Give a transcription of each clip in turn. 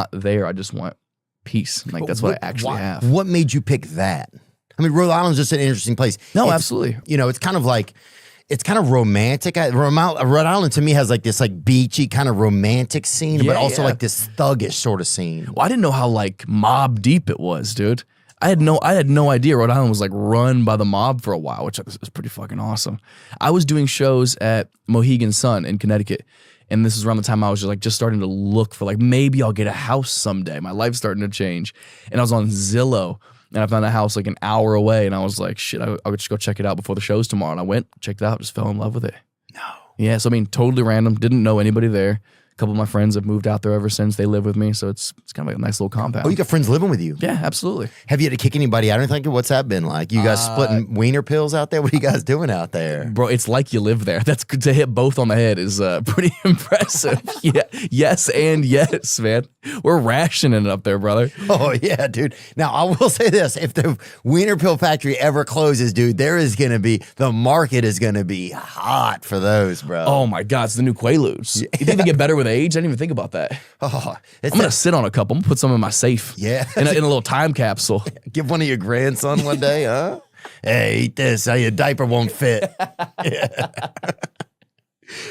not there. I just want peace. Like, that's what I actually have. What made you pick that? I mean, Rhode Island's just an interesting place. No, absolutely. You know, it's kind of romantic. Rhode Island to me has like this like beachy kind of romantic scene, but also like this thuggish sort of scene. Well, I didn't know how like mob deep it was, dude. I had no idea Rhode Island was like run by the mob for a while, which was pretty fucking awesome. I was doing shows at Mohegan Sun in Connecticut, and this is around the time I was just starting to look for like, maybe I'll get a house someday. My life's starting to change. And I was on Zillow, and I found a house like an hour away, and I was like, shit, I'll just go check it out before the show's tomorrow. And I went, checked it out, just fell in love with it. No. Yeah, so I mean, totally random. Didn't know anybody there. A couple of my friends have moved out there ever since. They live with me, so it's kind of like a nice little compound. Oh, you got friends living with you? Yeah, absolutely. Have you had to kick anybody out or anything? What's that been like? You guys splitting wiener pills out there? What are you guys doing out there? Bro, it's like you live there. That's to hit both on the head is pretty impressive. Yeah, yes and yes, man. We're rationing it up there, brother. Oh, yeah, dude. Now, I will say this. If the wiener pill factory ever closes, dude, the market is going to be hot for those, bro. Oh, my God. It's the new Quaaludes. You think they get better with age? I didn't even think about that. Oh, I'm going to sit on a couple. I'm going to put some in my safe. Yeah. In a little time capsule. Give one of your grandson one day, huh? Hey, eat this. Your diaper won't fit. Yeah.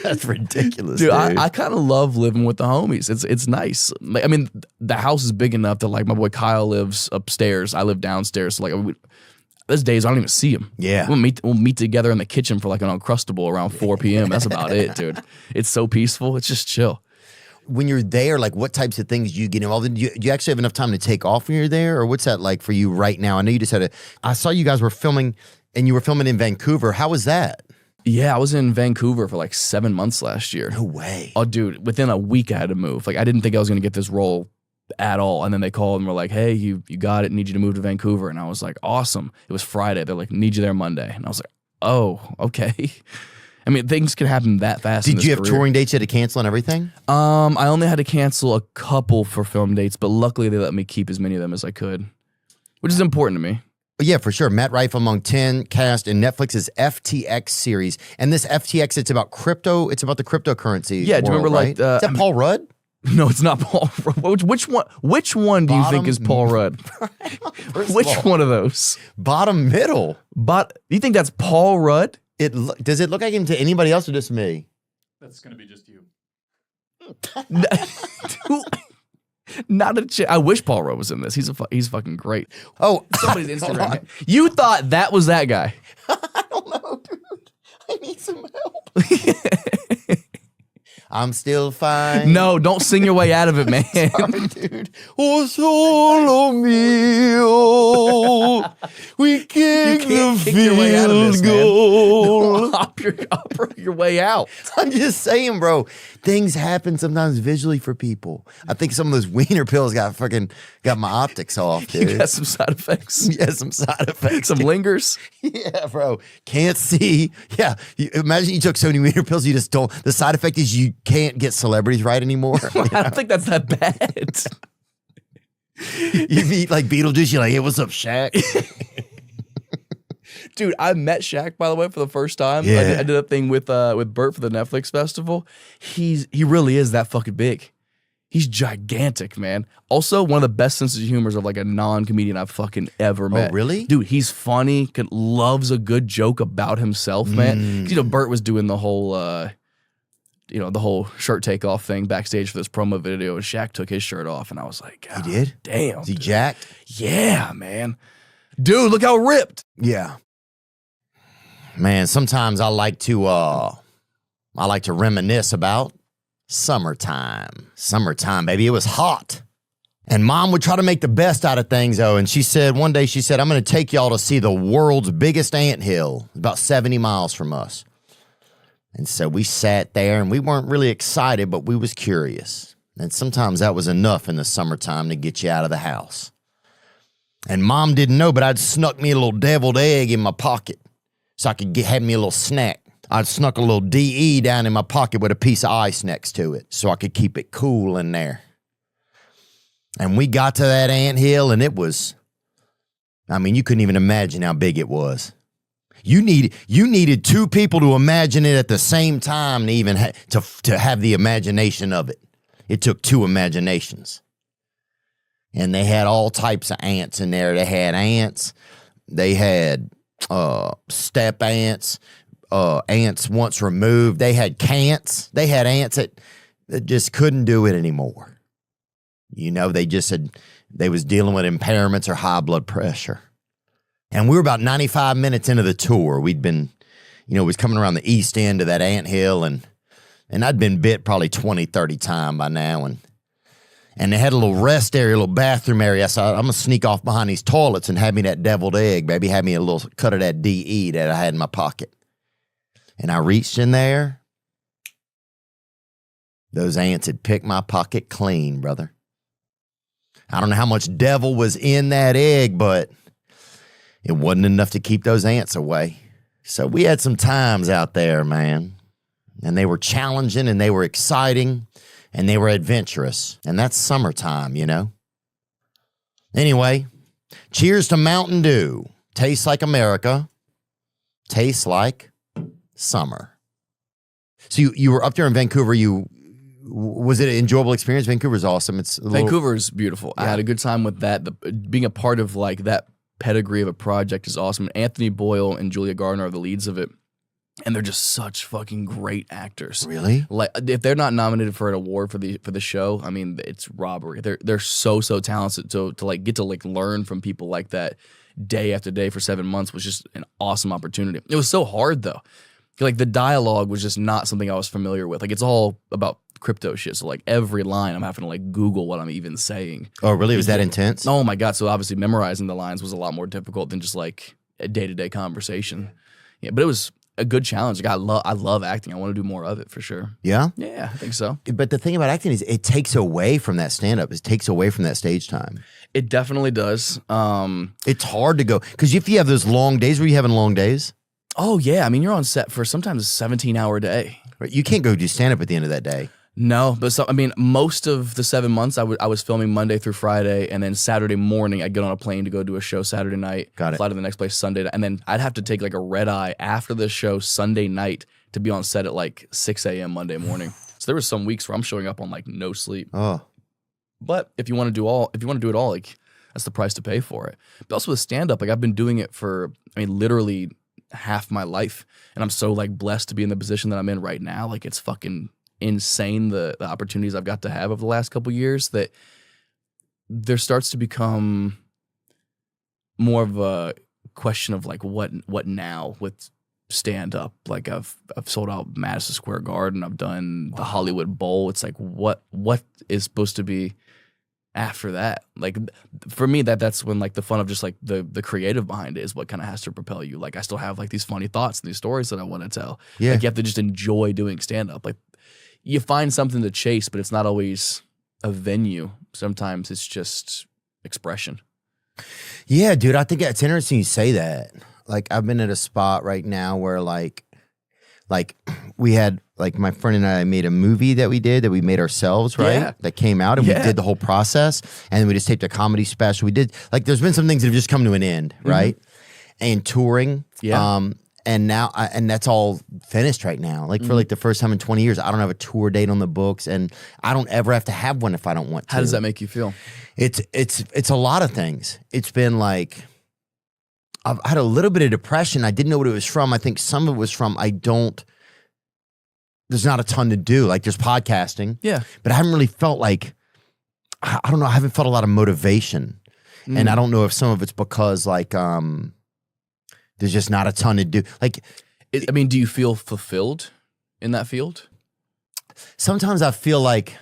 That's ridiculous, dude. I kind of love living with the homies. It's nice. Like, I mean, the house is big enough that like my boy Kyle lives upstairs. I live downstairs. So like there's days I don't even see him. Yeah. We'll meet together in the kitchen for like an Uncrustable around 4 p.m. That's about it, dude. It's so peaceful. It's just chill. When you're there, like what types of things do you get involved in? Do you actually have enough time to take off when you're there? Or what's that like for you right now? I know you just I saw you guys were filming and you were filming in Vancouver. How was that? Yeah, I was in Vancouver for like 7 months last year. No way. Oh, dude, within a week I had to move. Like I didn't think I was going to get this role at all. And then they called and were like, hey, you got it. Need you to move to Vancouver. And I was like, awesome. It was Friday. They're like, need you there Monday. And I was like, oh, okay. I mean, things can happen that fast. Did you have touring dates you had to cancel and everything? I only had to cancel a couple for film dates, but luckily they let me keep as many of them as I could, which is important to me. Yeah, for sure. Matt Rife among 10 cast in Netflix's FTX series. And this FTX, it's about crypto. It's about the cryptocurrency. Yeah, do you remember right? like... is that Paul Rudd? No, it's not Paul Rudd. Which one do you think is Paul Rudd? Which one of those? Bottom middle. You think that's Paul Rudd? Does it look like him to anybody else or just me? That's going to be just you. Not a chance. I wish Paul Rudd was in this. He's fucking great. Oh, somebody's Instagram. You thought that was that guy? I don't know, dude. I need some help. I'm still fine. No, don't sing your way out of it, man. Sorry, dude. Oh, solo mio. We kick the field goal. Opera your way out. I'm just saying, bro. Things happen sometimes visually for people. I think some of those wiener pills got my optics off, dude. You got some side effects. Yeah, some side effects. Some lingers. Yeah, bro. Can't see. Yeah. Imagine you took so many wiener pills, you just don't. The side effect is you can't get celebrities right anymore. I don't think that's that bad. You meet like Beetlejuice, you're like, hey, what's up, Shaq? Dude, I met Shaq, by the way, for the first time. Yeah. I did a thing with Bert for the Netflix festival. He really is that fucking big. He's gigantic, man. Also, one of the best senses of humor of like a non-comedian I've fucking ever met. Oh, really? Dude, he's funny, loves a good joke about himself, man. You know, Bert was doing the whole the whole shirt takeoff thing backstage for this promo video, and Shaq took his shirt off, and I was like, he did? Damn. Is he jacked? Yeah, man. Dude, look how ripped. Yeah. Man, sometimes I like to reminisce about summertime. Summertime, baby. It was hot. And Mom would try to make the best out of things, though. And one day she said, I'm going to take y'all to see the world's biggest anthill, about 70 miles from us. And so we sat there, and we weren't really excited, but we was curious. And sometimes that was enough in the summertime to get you out of the house. And Mom didn't know, but I'd snuck me a little deviled egg in my pocket so I could have me a little snack. I'd snuck a little DE down in my pocket with a piece of ice next to it so I could keep it cool in there. And we got to that anthill, and it was, you couldn't even imagine how big it was. You needed two people to imagine it at the same time to even to have the imagination of it. It took two imaginations. And they had all types of ants in there. They had ants. They had step ants, ants once removed. They had cants. They had ants that just couldn't do it anymore. You know, they just said they was dealing with impairments or high blood pressure. And we were about 95 minutes into the tour. We'd been, was coming around the east end of that ant hill, and I'd been bit probably 20, 30 times by now. And they had a little rest area, a little bathroom area. So I'm going to sneak off behind these toilets and have me that deviled egg, baby. Have me a little cut of that DE that I had in my pocket. And I reached in there. Those ants had picked my pocket clean, brother. I don't know how much devil was in that egg, but it wasn't enough to keep those ants away. So we had some times out there, man. And they were challenging and they were exciting. And they were adventurous. And that's summertime, Anyway, cheers to Mountain Dew. Tastes like America. Tastes like summer. So you were up there in Vancouver. Was it an enjoyable experience? Vancouver's awesome. Vancouver's beautiful. Yeah. I had a good time with that. Being a part of like that pedigree of a project is awesome. Anthony Boyle and Julia Gardner are the leads of it. And they're just such fucking great actors. Really? Like, if they're not nominated for an award for the show, I mean, it's robbery. They're so talented. To like get to like learn from people like that day after day for 7 months was just an awesome opportunity. It was so hard though. Like the dialogue was just not something I was familiar with. Like it's all about crypto shit. So like every line I'm having to like Google what I'm even saying. Oh, really? Was that intense? Oh my God. So obviously memorizing the lines was a lot more difficult than just like a day-to-day conversation. Yeah, but it was a good challenge. Like I love acting. I want to do more of it for sure. Yeah? Yeah, I think so. But the thing about acting is it takes away from that stand-up. It takes away from that stage time. It definitely does. It's hard to go. Because if you have those long days, were you having long days? Oh, yeah. I mean, you're on set for sometimes a 17-hour day. Right. You can't go do stand-up at the end of that day. No, but I mean, most of the 7 months I was filming Monday through Friday, and then Saturday morning I'd get on a plane to go do a show Saturday night, Got it. fly to the next place Sunday, and then I'd have to take like a red eye after the show Sunday night to be on set at like 6 a.m. Monday morning. So there were some weeks where I'm showing up on like no sleep. Oh. But if you want to do it all, like that's the price to pay for it. But also with stand-up, like I've been doing it for, I mean, literally half my life, and I'm so like blessed to be in the position that I'm in right now. Like it's fucking insane the opportunities I've got to have over the last couple years, that there starts to become more of a question of like what now with stand up. Like I've sold out Madison Square Garden, I've done the Hollywood Bowl. It's like what is supposed to be after that? Like for me, that's when like the fun of just like the creative behind it is what kind of has to propel you. Like I still have like these funny thoughts and these stories that I want to tell. Yeah. Like you have to just enjoy doing stand up. Like you find something to chase, but it's not always a venue. Sometimes it's just expression. Yeah, dude, I think it's interesting you say that. Like I've been at a spot right now where like we had, like my friend and I made a movie that we made ourselves, right? Yeah. That came out and we did the whole process, and then we just taped a comedy special. We did, like, there's been some things that have just come to an end, right? And touring. Yeah. And now, and that's all finished right now. Like for like the first time in 20 years, I don't have a tour date on the books, and I don't ever have to have one if I don't want to. How does that make you feel? It's a lot of things. It's been like, I've had a little bit of depression. I didn't know what it was from. I think some of it was from there's not a ton to do. Like there's podcasting. Yeah. But I haven't really felt like, I don't know, I haven't felt a lot of motivation. And I don't know if some of it's because like, there's just not a ton to do. Like, I mean, do you feel fulfilled in that field? Sometimes I feel like,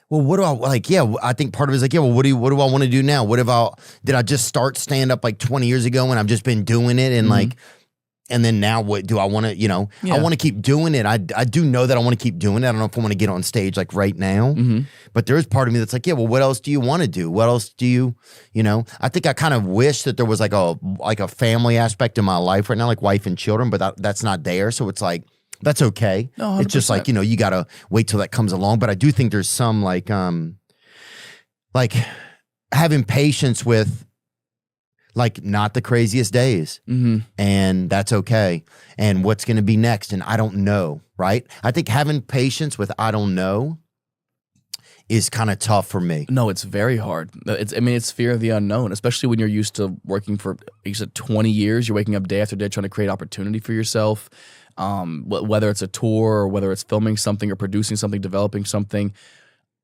well, what do I like? Yeah, I think part of it is like, yeah, well, what do I want to do now? Did I just start stand up like 20 years ago and I've just been doing it and like, and then now what do I want to, I want to keep doing it. I do know that I want to keep doing it. I don't know if I want to get on stage like right now, but there is part of me that's like, yeah, well, what else do you want to do? What else do you I think I kind of wish that there was like a family aspect in my life right now, like wife and children, but that's not there. So it's like, that's okay. No, it's just like, you got to wait till that comes along. But I do think there's some like having patience with like not the craziest days, and that's okay. And what's going to be next? And I don't know, right? I think having patience with I don't know is kind of tough for me. No, it's very hard. It's fear of the unknown, especially when you're used to working for, you said 20 years. You're waking up day after day trying to create opportunity for yourself, whether it's a tour or whether it's filming something or producing something, developing something.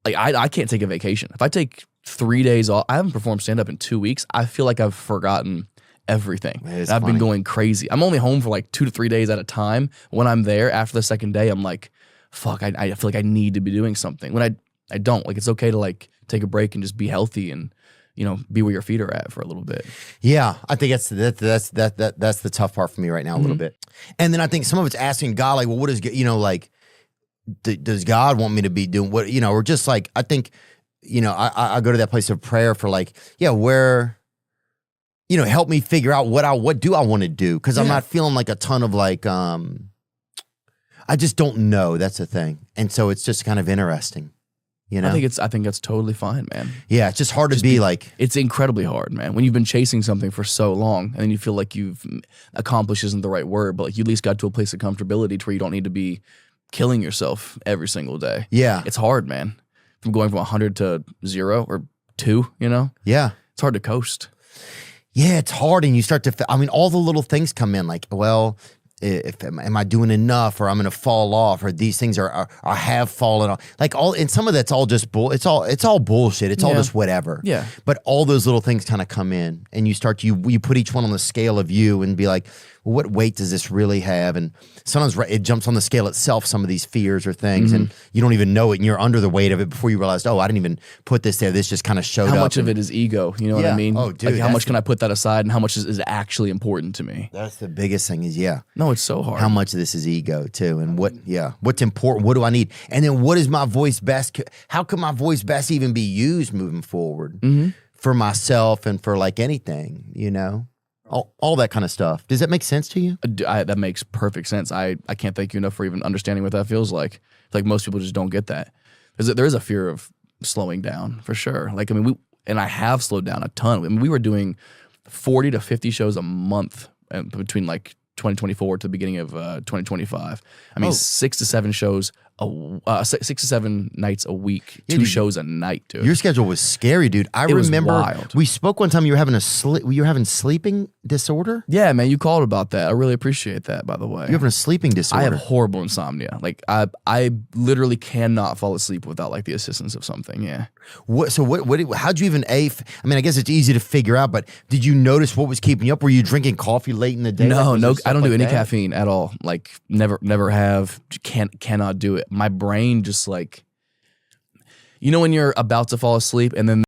Like I can't take a vacation. If I take 3 days off, I haven't performed stand-up in 2 weeks. I feel like I've forgotten everything. I've been going crazy. I'm only home for like 2 to 3 days at a time. When I'm there after the second day, I'm like, fuck, I feel like I need to be doing something. When I don't. Like, it's okay to like take a break and just be healthy and, be where your feet are at for a little bit. Yeah, I think that's the tough part for me right now a little bit. And then I think some of it's asking God, like, well, what is, like, does God want me to be doing what, or just like, I think, I go to that place of prayer for like, where, help me figure out what do I want to do? Cause I'm not feeling like a ton of like, I just don't know. That's the thing. And so it's just kind of interesting. I think that's totally fine, man. Yeah, it's just hard to be like. It's incredibly hard, man. When you've been chasing something for so long, and then you feel like you've accomplished isn't the right word, but like you at least got to a place of comfortability to where you don't need to be killing yourself every single day. Yeah, it's hard, man. From going from 100 to 0 or 2, Yeah, it's hard to coast. Yeah, it's hard, and you start to. All the little things come in, like, well. Am I doing enough, or I'm going to fall off, or these things are have fallen off, like and some of that's all just it's all bullshit. It's all just whatever. Yeah. But all those little things kind of come in, and you put each one on the scale of you and be like, well, what weight does this really have? And sometimes it jumps on the scale itself, some of these fears or things, and you don't even know it, and you're under the weight of it before you realize, oh, I didn't even put this there. This just kind of showed up. How much of it is ego? You know what I mean? Oh, dude. Like, how much can I put that aside, and how much is actually important to me? That's the biggest thing is, No, it's so hard. how much of this is ego too, and what's important? What do I need? And then what is my voice best? How can my voice best even be used moving forward for myself and for like anything, all that kind of stuff. Does that make sense to you? That makes perfect sense. I can't thank you enough for even understanding what that feels like. Like most people just don't get that. There is a fear of slowing down for sure. Like, I have slowed down a ton. We were doing 40 to 50 shows a month between like 2024 to the beginning of 2025. 6 to 7 shows, 6 to 7 nights a week, 2 shows a night, dude. Your schedule was scary, dude. I remember wild. We spoke one time. You were having sleeping disorder. Yeah, man, you called about that. I really appreciate that, by the way. You're having a sleeping disorder. I have horrible insomnia. Like I literally cannot fall asleep without like the assistance of something. Yeah. How'd you even I guess it's easy to figure out, but did you notice what was keeping you up? Were you drinking coffee late in the day? No, I don't do any caffeine at all. Like never have. Cannot do it. My brain just like, when you're about to fall asleep and then